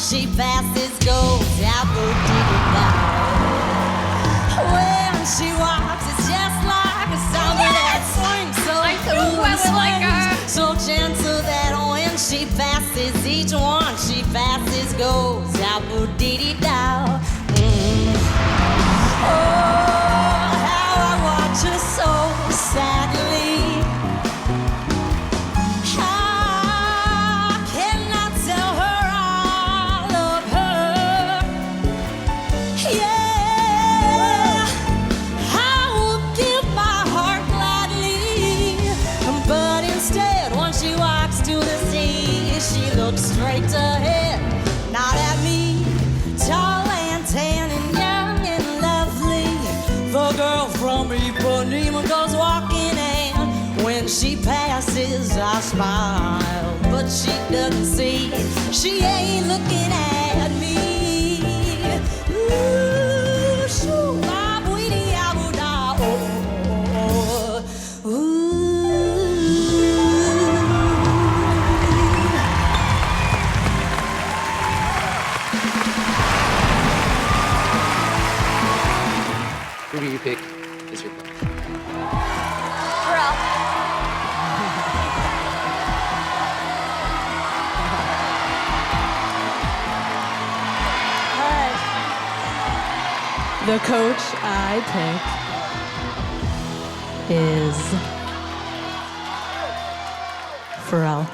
she passes goes out the when she walks, it's just like a song that swings so cool and swings so gentle that when she passes each one, she passes goes out the dee-dee-dow. Oh, how I watch her so sadly. I cannot tell her I love her. Yeah, I would give my heart gladly, but instead, when she walks to the sea, she looks straight ahead, not at me. Tall and tan and young and lovely, the girl from Ipanema goes walking, and when she passes, I smile, but she doesn't see. She ain't looking at me. Ooh, shoo, ah, bwee, ah, boo, da, oh, ooh. Who do you pick as your coach? Pharrell. All right. The coach I pick is Pharrell.